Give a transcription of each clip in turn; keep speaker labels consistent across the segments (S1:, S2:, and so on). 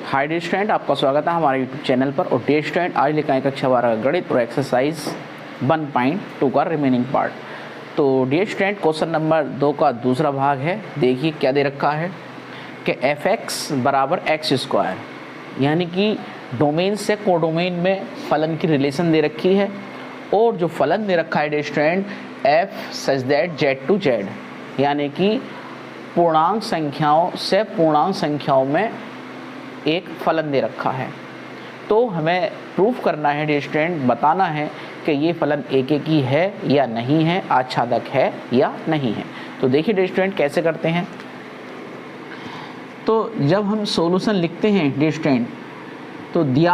S1: Hi dear student, आपका स्वागत है हमारे यूट्यूब चैनल पर। और डियर स्टूडेंट, आज लिखा है कक्षा 12 का गणित और एक्सरसाइज 1.2 का रिमेनिंग पार्ट। तो डियर स्टूडेंट, क्वेश्चन नंबर 2 का दूसरा भाग है। देखिए क्या दे रखा है कि fx बराबर एक्स स्क्वायर, यानी कि डोमेन से कोडोमेन में फलन की रिलेशन दे रखी है। और जो फलन दे रखा है dear student, f such that z to z, यानी कि पूर्णांक संख्याओं से पूर्णांक संख्याओं में एक फलन दे रखा है। तो हमें प्रूफ करना है डियर स्टूडेंट, बताना है कि ये फलन एक एक ही है या नहीं है, आच्छादक है या नहीं है। तो देखिए डियर स्टूडेंट कैसे करते हैं। तो जब हम सॉल्यूशन लिखते हैं डियर स्टूडेंट, तो दिया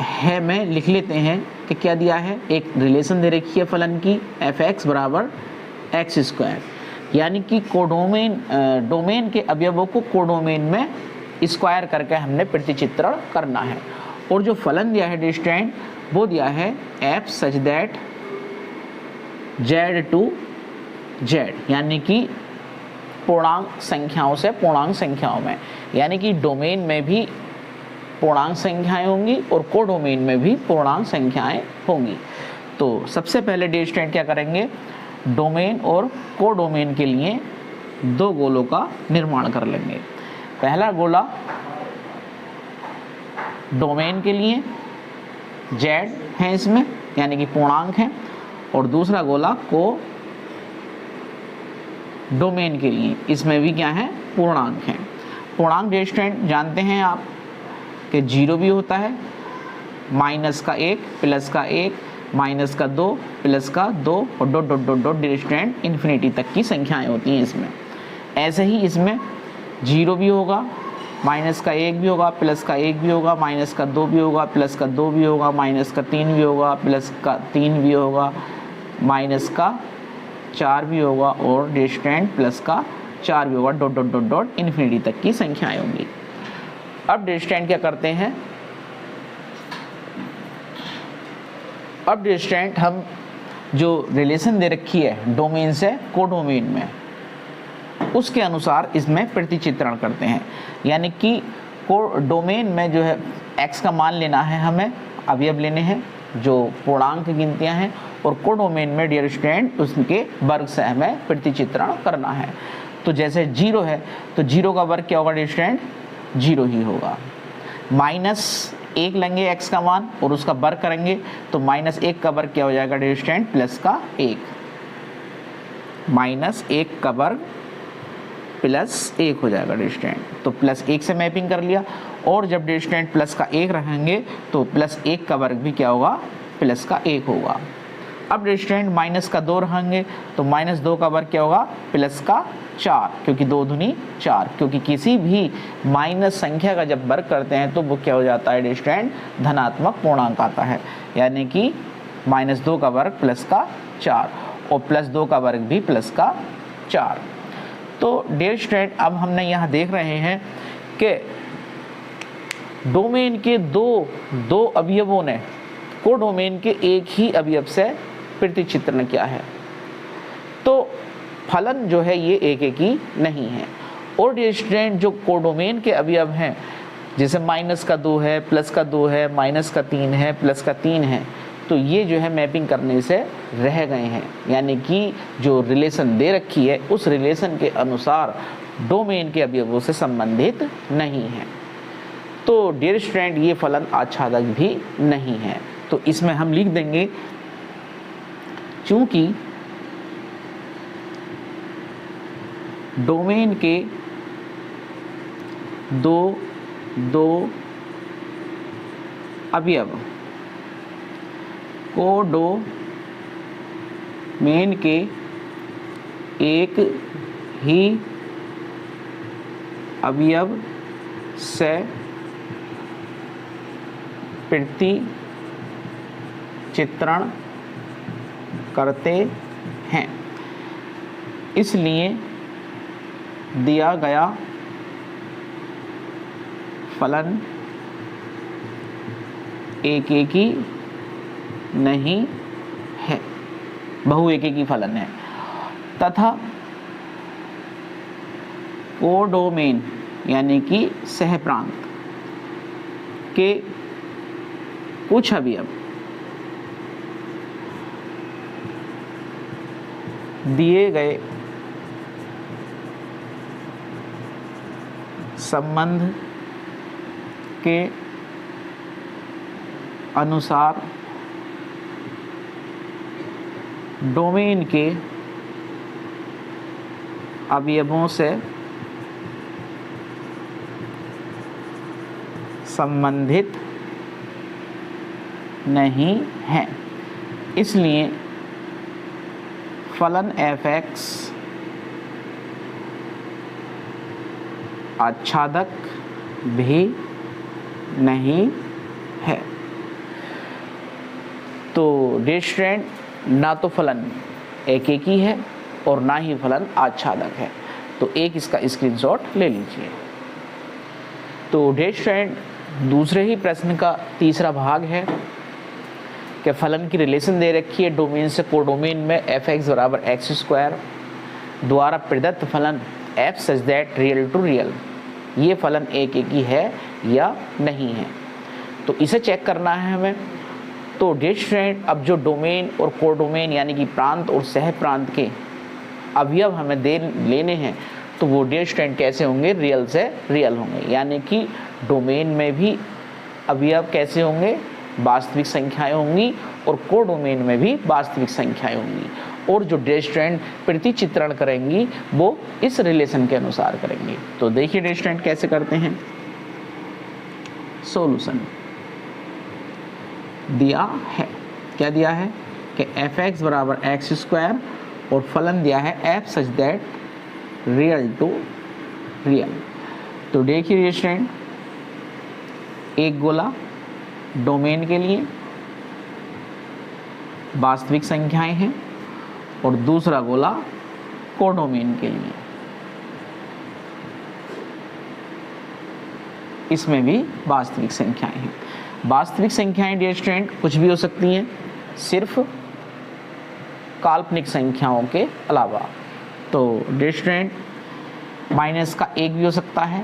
S1: है में लिख लेते हैं कि क्या दिया है। एक रिलेशन दे रखी है फलन की, fx बराबर एक्स स्क्वायर, यानी कि डोमेन के अवयवों को कोडोमेन में स्क्वायर करके हमने प्रतिचित्रण करना है। और जो फलन दिया है डियर स्टूडेंट, वो दिया है f such that z to z, यानी कि पूर्णांक संख्याओं से पूर्णांक संख्याओं में, यानी कि डोमेन में भी पूर्णांक संख्याएं होंगी और कोडोमेन में भी पूर्णांक संख्याएं होंगी। तो सबसे पहले डियर स्टूडेंट क्या करेंगे, डोमेन और कोडोमेन के लिए दो गोलों का निर्माण कर लेंगे। पहला गोला डोमेन के लिए z है इसमें, यानी कि पूर्णांक है, और दूसरा गोला को डोमेन के लिए, इसमें भी क्या है, पूर्णांक है। पूर्णांक डियर स्टूडेंट जानते हैं आप कि 0 भी होता है, माइनस का 1 प्लस का 1 माइनस का 2 प्लस का 2 और dot dot dot dot dear student infinity तक की संख्याएं होती हैं इसमें। ऐसे ही इसमें 0 भी होगा, माइनस का 1 भी होगा, प्लस का 1 भी होगा, माइनस का 2 भी होगा, प्लस का 2 भी होगा, माइनस का 3 भी होगा, प्लस का 3 भी होगा, माइनस का 4 भी होगा और डियर स्टूडेंट प्लस का 4 भी होगा, dot dot dot dot infinity तक की संख्याएं होंगी। अब डियर स्टूडेंट क्या करते हैं, अब डियर स्टूडेंट हम जो रिलेशन दे रखी है डोमेन से कोडोमेन में, उसके अनुसार इसमें प्रतिचित्रण करते हैं। यानी कि डोमेन में जो है x का मान लेना है, हमें अवयव लेने हैं जो पूर्णांक गिनतियां हैं, और कोडोमेन में डियर स्टूडेंट उसके वर्ग से हमें प्रतिचित्रण करना है। तो जैसे 0 है तो 0 का वर्ग क्या होगा डियर स्टूडेंट, 0 ही होगा। -1 लेंगे x का मान और उसका वर्ग करेंगे तो -1 का वर्ग क्या हो जाएगा डियर स्टूडेंट, प्लस का 1, -1 का वर्ग प्लस 1 हो जाएगा डियर स्टूडेंट। तो +1 से मैपिंग कर लिया, और जब डियर स्टूडेंट प्लस का 1 रहेंगे तो +1 का वर्ग भी क्या होगा, प्लस का 1 होगा। अब डियर स्टूडेंट माइनस का 2 रहेंगे तो -2 का वर्ग क्या होगा, प्लस का 4, क्योंकि 2 दूनी 4, क्योंकि किसी भी माइनस संख्या का जब वर्ग करते हैं तो वो क्या हो जाता है डियर स्टूडेंट, धनात्मक पूर्णांक आता है। यानी कि -2 का वर्ग प्लस का 4 और +2 का वर्ग भी प्लस का 4। तो डियर स्टूडेंट अब हमने यहाँ देख रहे हैं कि डोमेन के दो अवयवों ने कोडोमेन के एक ही अवयव से प्रतिचित्रण किया है। तो फलन जो है ये एक एक ही नहीं है। और डियर स्टूडेंट जो कोडोमेन के अवयव हैं, जैसे माइनस का 2 है, प्लस का 2 है, माइनस का 3 है, प्लस का 3 है, तो ये जो है मैपिंग करने से रह गए हैं। यानी कि जो रिलेशन दे रखी है उस रिलेशन के अनुसार डोमेन के अवयवों से संबंधित नहीं है। तो डियर स्टूडेंट ये फलन आच्छादक भी नहीं है। तो इसमें हम लिख देंगे, चूंकि डोमेन के दो अवयव कोडोमेन के एक ही अवयव से प्रतिचित्रण करते हैं, इसलिए दिया गया फलन एक एक ही नहीं है, बहु एक ही फलन है, तथा कोडोमेन यानी कि सहप्रांत के कुछ अवयव दिए गए संबंध के अनुसार डोमेन के अवयवों से संबंधित नहीं है, इसलिए फलन f(x) आच्छादक भी नहीं है। तो डिस्ट्रेंड ना तो फलन एकेकी है और ना ही फलन आच्छादक है, तो एक इसका स्क्रीनशॉट ले लीजिए। तो डिस्ट्रेंड दूसरे ही प्रश्न का तीसरा भाग है कि फलन की रिलेशन दे रखी है डोमेन से कोडोमेन में f(x) बराबर x² द्वारा प्रदत्त फलन f such that real to real, ये फलन एकेकी है या नहीं है। तो इसे चेक करना है हमें। तो डिस्ट्रेंड अब जो डोमेन और कोडोमेन यानी कि प्रांत और सह प्रांत के अवयव हमें लेने हैं, तो वो डिस्ट्रेंड कैसे होंगे, रियल से रियल होंगे, यानी कि डोमेन में भी अवयव कैसे होंगे, वास्तविक संख्याएं होंगी और कोडोमेन में भी वास्तविक संख्याएं होंगी, और जो डिस्ट्रेंड प्रतिचित्रण करेंगी वो इस रिलेशन के अनुसार करेंगी। तो देखिए डिस्ट्रेंड कैसे करते हैं। सॉल्यूशन दिया है, क्या दिया है कि f(x) बराबर x² और फलन दिया है f such that real to real. तो देखिए डिस्ट्रेंड, एक गोला डोमेन के लिए वास्तविक संख्याएं हैं और दूसरा गोला कोडोमेन के लिए, इसमें भी वास्तविक संख्याएं हैं। वास्तविक संख्याएं डिस्ट्रेंड कुछ भी हो सकती हैं, सिर्फ काल्पनिक संख्याओं के अलावा। तो डिस्ट्रेंड माइनस का एक भी हो सकता है,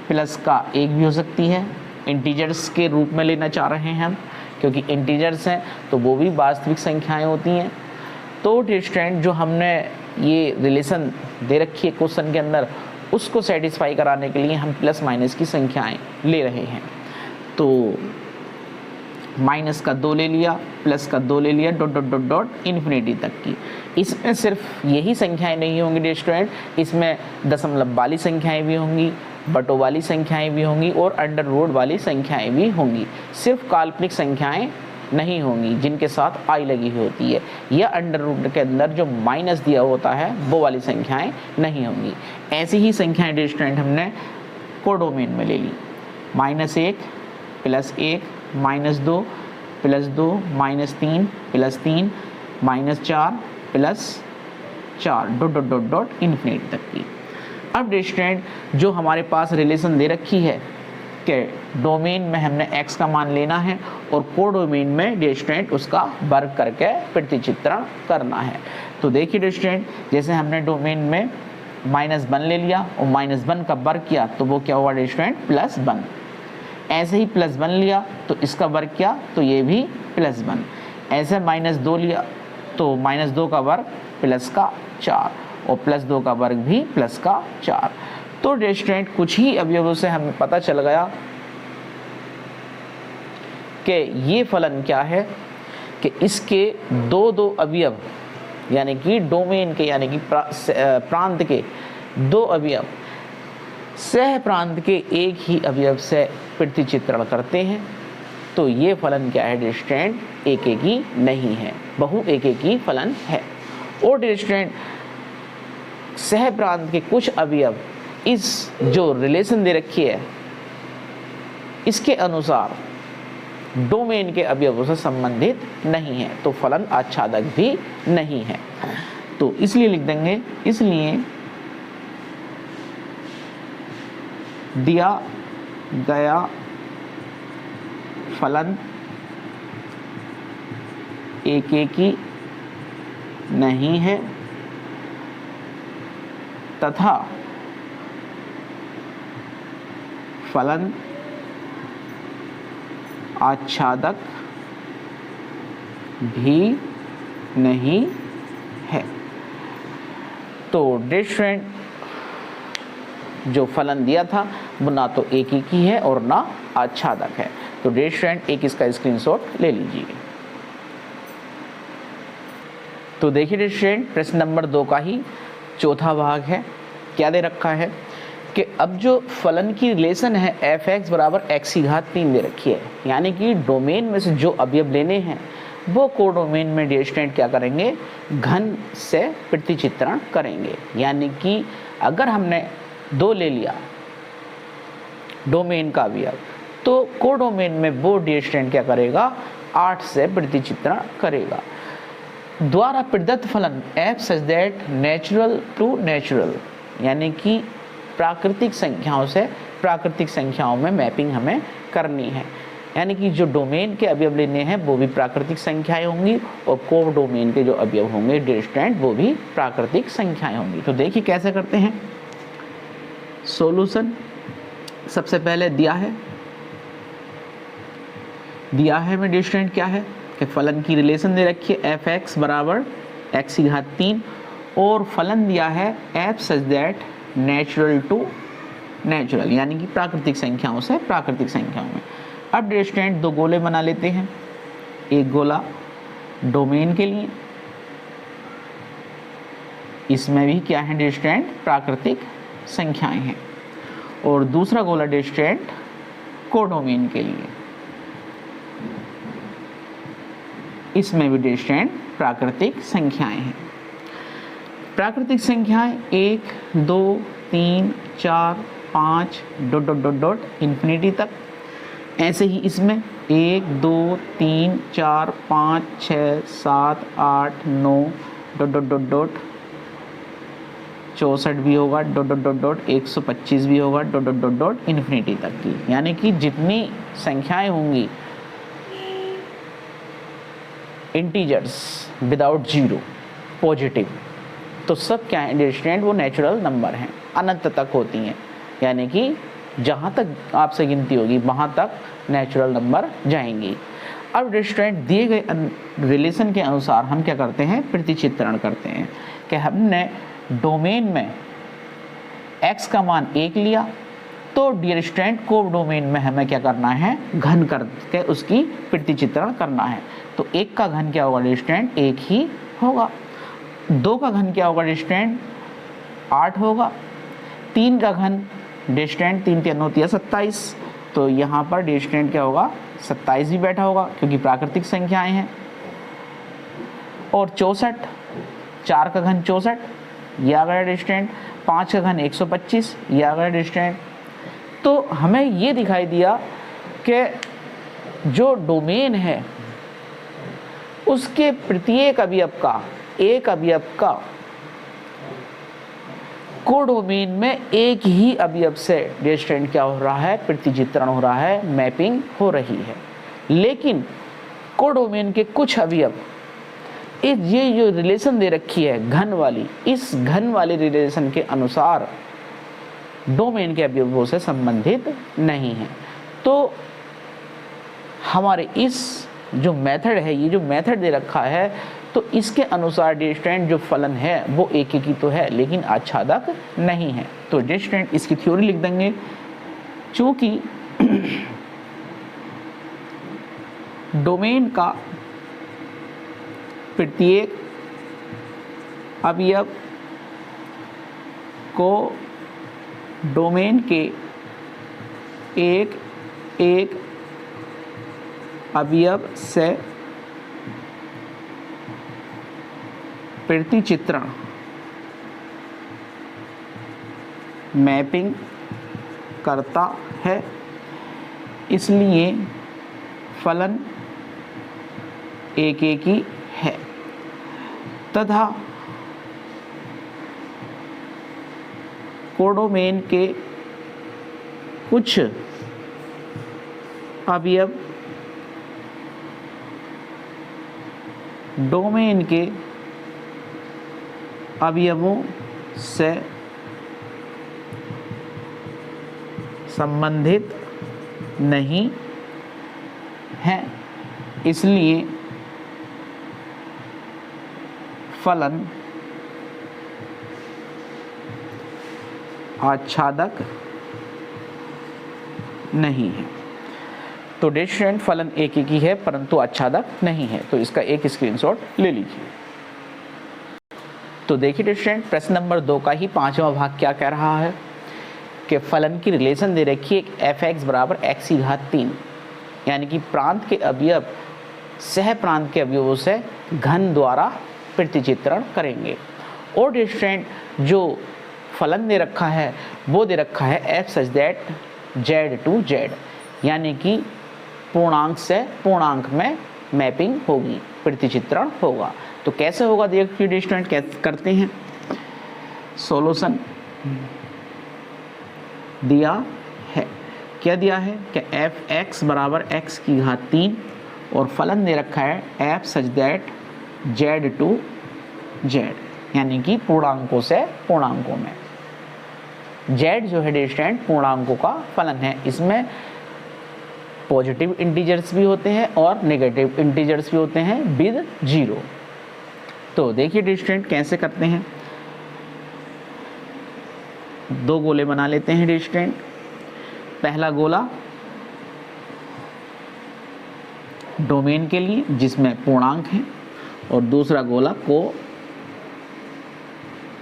S1: प्लस का एक भी हो सकती है, इंटीजर्स के रूप में लेना चाह रहे हैं हम, क्योंकि इंटीजर्स हैं तो वो भी वास्तविक संख्याएं होती हैं। तो डिस्ट्रेंड जो हमने ये रिलेशन दे रखी है क्वेश्चन के अंदर, उसको सेटिस्फाई कराने के लिए हम प्लस माइनस की संख्याएं ले रहे हैं। तो माइनस का 2 ले लिया, प्लस का 2 ले लिया, dot dot dot dot infinity तक की। इसमें सिर्फ यही संख्याएं नहीं होंगी डिस्ट्रेंड, इसमें दशमलव वाली संख्याएं भी होंगी, बटों वाली संख्याएं भी होंगी और अंडर रूट वाली संख्याएं भी होंगी। सिर्फ काल्पनिक संख्याएं नहीं होंगी जिनके साथ आई लगी हुई होती है, या अंडर रूट के अंदर जो माइनस दिया होता है वो वाली संख्याएं नहीं होंगी। ऐसी ही संख्याएं डिस्ट्रेंड हमने कोडोमेन में ले ली, -1 +1 -2 +2 -3 +3 -4 +4 dot dot dot dot infinity तक की। अब डिस्ट्रेंड जो हमारे पास रिलेशन दे रखी है कि डोमेन में हमने x का मान लेना है और कोडोमेन में डिस्ट्रेंड उसका वर्ग करके प्रतिचित्रण करना है। तो देखिए डिस्ट्रेंड, जैसे हमने डोमेन में -1 ले लिया और -1 का वर्ग किया तो वो क्या हुआ डिस्ट्रेंड, +1। ऐसे ही +1 लिया तो इसका वर्ग किया तो ये भी +1। ऐसे -2 लिया तो -2 का वर्ग +4 और +2 का वर्ग भी +4। तो डिस्ट्रेंड कुछ ही अवयवों से हमें पता चल गया कि ये फलन क्या है, कि इसके दो अवयव यानी कि डोमेन के यानी कि प्रांत के 2 अवयव सह प्रांत के एक ही अवयव से प्रतिचित्रण करते हैं। तो ये फलन क्या है डिस्ट्रेंड, एकेकी नहीं है, बहु एकेकी फलन है। और डिस्ट्रेंड सह प्रांत के कुछ अवयव इस जो रिलेशन दे रखी है इसके अनुसार डोमेन के अवयवों से संबंधित नहीं है, तो फलन आच्छादक भी नहीं है। तो इसलिए लिख देंगे, इसलिए दिया गया फलन एकेकी नहीं है तथा फलन आच्छादक भी नहीं है। तो डियर स्टूडेंट, जो फलन दिया था वो ना तो एक ही है और ना आच्छादक है। तो डियर स्टूडेंट, एक इसका स्क्रीनशॉट ले लीजिए। तो देखिए डियर स्टूडेंट, प्रश्न नंबर 2 का ही चौथा भाग है। क्या दे रखा है कि अब जो फलन की रिलेशन है f(x) बराबर x⁻³ दे रखी है, यानी कि डोमेन में से जो अवयव लेने हैं वो कोडोमेन में डियर स्टूडेंट क्या करेंगे, घन से प्रतिचित्रण करेंगे। यानी कि अगर हमने 2 ले लिया डोमेन का अवयव, तो कोडोमेन में वो डियर स्टूडेंट क्या करेगा, 8 से प्रतिचित्रण करेगा। द्वारा प्रदत्त फलन f such that natural to natural, यानी कि प्राकृतिक संख्याओं से प्राकृतिक संख्याओं में मैपिंग हमें करनी है। यानी कि जो डोमेन के अवयव लेने हैं वो भी प्राकृतिक संख्याएं होंगी और कोडोमेन के जो अवयव होंगे डियर स्टूडेंट वो भी प्राकृतिक संख्याएं होंगी। तो देखिए कैसे करते हैं सॉल्यूशन। सबसे पहले दिया है में डियर स्टूडेंट क्या है कि फलन की रिलेशन दे रखी है f(x) बराबर x⁻³ और फलन दिया है f such that natural to natural, यानी कि प्राकृतिक संख्याओं से प्राकृतिक संख्याओं में। अब डियर स्टूडेंट 2 गोले बना लेते हैं। एक गोला डोमेन के लिए, इसमें भी क्या है डियर स्टूडेंट, प्राकृतिक संख्याएं हैं, और दूसरा गोला डियर स्टूडेंट कोडोमेन के लिए, इसमें भी डियर स्टूडेंट प्राकृतिक संख्याएं हैं। प्राकृतिक संख्याएं 1 2 3 4 5 dot dot dot dot infinity तक। ऐसे ही इसमें 1 2 3 4 5 6 7 8 9 डॉट डॉट डॉट डॉट 64 भी होगा, डॉट डॉट डॉट डॉट 125 भी होगा, dot dot dot dot infinity तक की। यानी कि जितनी संख्याएं होंगी इंटीजर्स विदाउट जीरो पॉजिटिव, तो सब क्या है डियर स्टूडेंट, वो नेचुरल नंबर हैं, अनंत तक होती हैं। यानी कि जहाँ तक आपसे गिनती होगी वहाँ तक नेचुरल नंबर जाएंगी। अब डियर स्टूडेंट दिए गए रिलेशन के अनुसार हम क्या करते हैं, प्रतिचित्रण करते हैं कि हमने डोमेन में x का मान 1 लिया, तो डियर स्टूडेंट को डोमेन में हमें क्या करना है, घन करके उसकी प्रतिचित्रण करना है। तो 1 का घन क्या होगा डियर स्टूडेंट, 1 ही होगा। 2 का घन क्या होगा डियर स्टूडेंट, 8 होगा। 3 का घन डियर स्टूडेंट 3 3 9 27, तो यहाँ पर डियर स्टूडेंट क्या होगा, 27 भी बैठा होगा क्योंकि प्राकृतिक संख्याएं हैं। और 64, 4 का घन 64 ये आ गया डियर स्टूडेंट, 5 का घन 125 ये आ गया डियर स्टूडेंट। तो हमें ये दिखाई दिया कि जो डोमेन है उसके प्रत्येक अवयव का, एक अवयव का कोडोमेन में एक ही अवयव से डियर स्टूडेंट क्या हो रहा है, प्रतिचित्रण हो रहा है, मैपिंग हो रही है। लेकिन कोडोमेन के कुछ अवयव ये जो रिलेशन दे रखी है घन वाली, इस घन वाली रिलेशन के अनुसार डोमेन के अवयवों से संबंधित नहीं है। तो हमारे इस जो मेथड है, ये जो मेथड दे रखा है, तो इसके अनुसार डियर स्टूडेंट जो फलन है वो एक ही तो है लेकिन आच्छादक नहीं है। तो डियर स्टूडेंट इसकी थ्योरी लिख देंगे। चूंकि डोमेन का प्रत्येक अवयव को डोमेन के एक एक अवयव से प्रतिचित्रण मैपिंग करता है, इसलिए फलन एक ही है तथा कोडोमेन के कुछ अवयव डोमेन के अवयवों से संबंधित नहीं हैं, इसलिए फलन आच्छादक नहीं है। तो डियर स्टूडेंट फलन एक ही है परंतु आच्छादक नहीं है, तो इसका एक स्क्रीनशॉट ले लीजिए। तो देखिए डियर स्टूडेंट प्रश्न नंबर 2 का ही 5वां भाग क्या कह रहा है कि फलन की रिलेशन दे रखी है f(x) बराबर x की घात 3, यानी कि प्रांत के अवयव सह प्रांत के अवयवों से घन द्वारा प्रतिचित्रण करेंगे। और डियर स्टूडेंट जो फलन दे रखा है वो दे रखा है f such that z to z, यानी कि पूर्णांक से पूर्णांक में मैपिंग होगी, प्रतिचित्रण होगा। तो कैसे होगा देखिए डियर स्टूडेंट, कैसे करते हैं। सॉल्यूशन दिया है, क्या दिया है कि f(x) बराबर x की घात 3 और फलन दे रखा है f such that z to z, यानी कि पूर्णांकों से पूर्णांकों में। z जो है डियर स्टूडेंट पूर्णांकों का फलन है, इसमें पॉजिटिव इंटीजर्स भी होते हैं और नेगेटिव इंटीजर्स भी होते हैं विद 0। तो देखिए डियर स्टूडेंट कैसे करते हैं। 2 गोले बना लेते हैं डियर स्टूडेंट। पहला गोला डोमेन के लिए जिसमें पूर्णांक है और दूसरा गोला को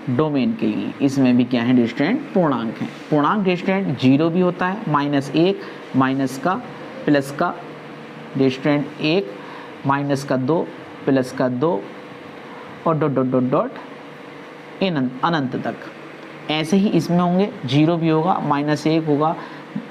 S1: डोमेन के लिए, इसमें भी क्या है डियर स्टूडेंट पूर्णांक है। पूर्णांक डियर स्टूडेंट 0 भी होता है, -1 माइनस का प्लस का डियर स्टूडेंट 1 माइनस का 2 प्लस का 2 और डॉट डॉट डॉट डॉट अनंत तक। ऐसे ही इसमें होंगे, 0 भी होगा, -1 होगा,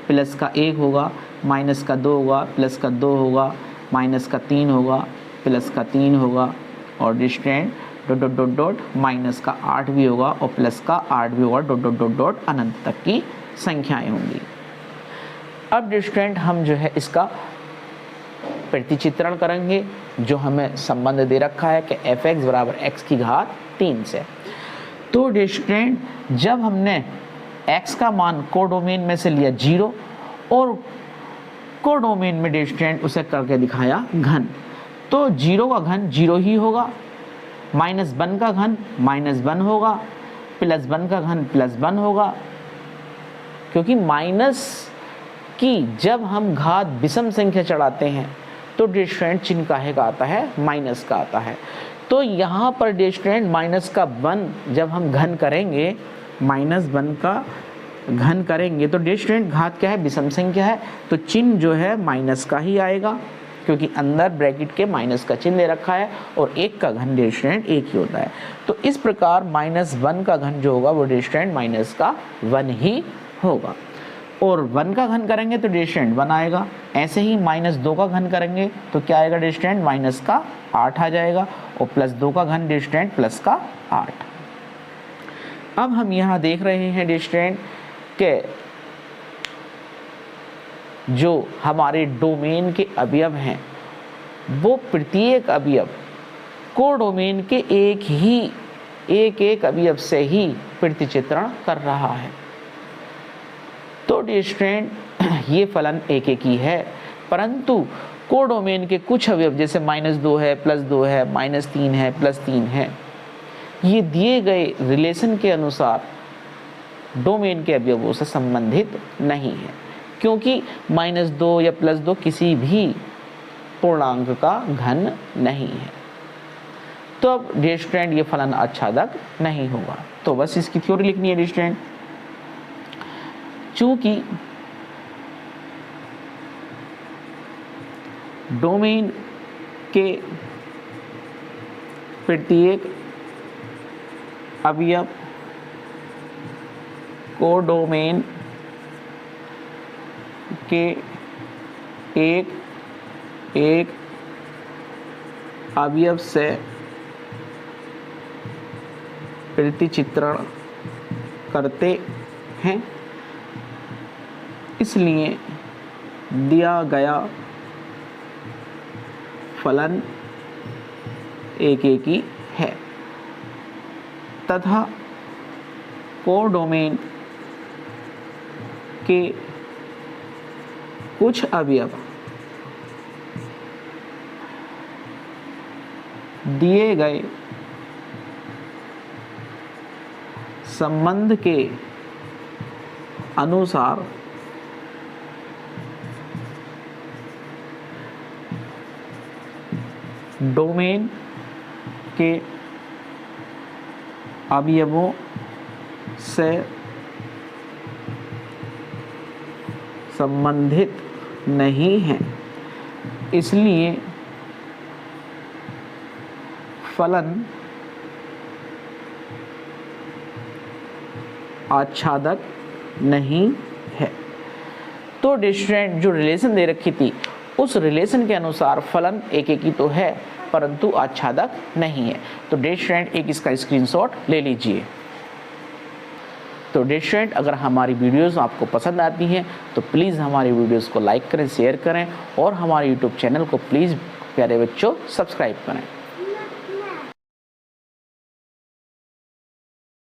S1: प्लस का 1 होगा, माइनस का 2 होगा, प्लस का 2 होगा, माइनस का 3 होगा, प्लस का 3 होगा और dear student dot dot dot dot minus का 8 भी होगा और प्लस का 8 भी होगा, डॉट डॉट डॉट डॉट अनंत तक की संख्याएं होंगी। अब डियर स्टूडेंट हम जो है इसका प्रतिचित्रण करेंगे, जो हमें संबंध दे रखा है कि f(x) बराबर x की घात 3 से। तो डियर स्टूडेंट जब हमने x का मान कोडोमेन में से लिया 0 और कोडोमेन में डियर स्टूडेंट उसे करके दिखाया घन, तो 0 का घन 0 ही होगा, -1 का घन -1 होगा, +1 का घन +1 होगा, क्योंकि माइनस की जब हम घात विषम संख्या चढ़ाते हैं तो डियर स्टूडेंट चिन्ह काहे का आता है, माइनस का आता है। तो यहाँ पर डियर स्टूडेंट -1 जब हम घन करेंगे, -1 का घन करेंगे तो डियर स्टूडेंट घात क्या है, विषम संख्या है, तो चिन्ह जो है माइनस का ही आएगा, क्योंकि अंदर ब्रैकेट के माइनस का चिन्ह दे रखा है और 1 का घन डियर स्टूडेंट 1 ही होता है। तो इस प्रकार -1 का घन जो होगा वो डियर स्टूडेंट -1 ही होगा। और 1 का घन करेंगे तो डियर स्टूडेंट 1 आएगा। ऐसे ही -2 का घन करेंगे तो क्या आएगा डियर स्टूडेंट, -8 आ जाएगा और +2 का घन डियर स्टूडेंट +8। अब हम यहाँ देख रहे हैं डियर स्टूडेंट के जो हमारे डोमेन के अवयव हैं वो प्रत्येक अवयव कोडोमेन के एक अवयव से ही प्रतिचित्रण कर रहा है। तो डियर स्टूडेंट ये फलन एक ही है, परंतु कोडोमेन के कुछ अवयव जैसे -2 है, +2 है, -3 है, +3 है, ये दिए गए रिलेशन के अनुसार डोमेन के अवयवों से संबंधित नहीं है, क्योंकि -2 या +2 किसी भी पूर्णांक का घन नहीं है। तो अब डियर स्टूडेंट ये फलन आच्छादक नहीं होगा। तो बस इसकी थ्योरी लिखनी है डियर स्टूडेंट। चूंकि डोमेन के प्रत्येक अवयव कोडोमेन के एक अवयव से प्रतिचित्रण करते हैं, इसलिए दिया गया फलन एक ही है तथा कोडोमेन के कुछ अवयव दिए गए संबंध के अनुसार डोमेन के अवयवों से संबंधित नहीं है, इसलिए फलन आच्छादक नहीं है। तो डिस्ट्रेंट जो रिलेशन दे रखी थी उस रिलेशन के अनुसार फलन एक ही तो है परंतु आच्छादक नहीं है। तो डिस्ट्रेंट एक इसका स्क्रीनशॉट ले लीजिए। तो डिस्ट्रेंट अगर हमारी वीडियोस आपको पसंद आती हैं तो प्लीज़ हमारी वीडियोस को लाइक करें, शेयर करें और हमारे यूट्यूब चैनल को प्लीज़ प्यारे बच्चों सब्सक्राइब करें।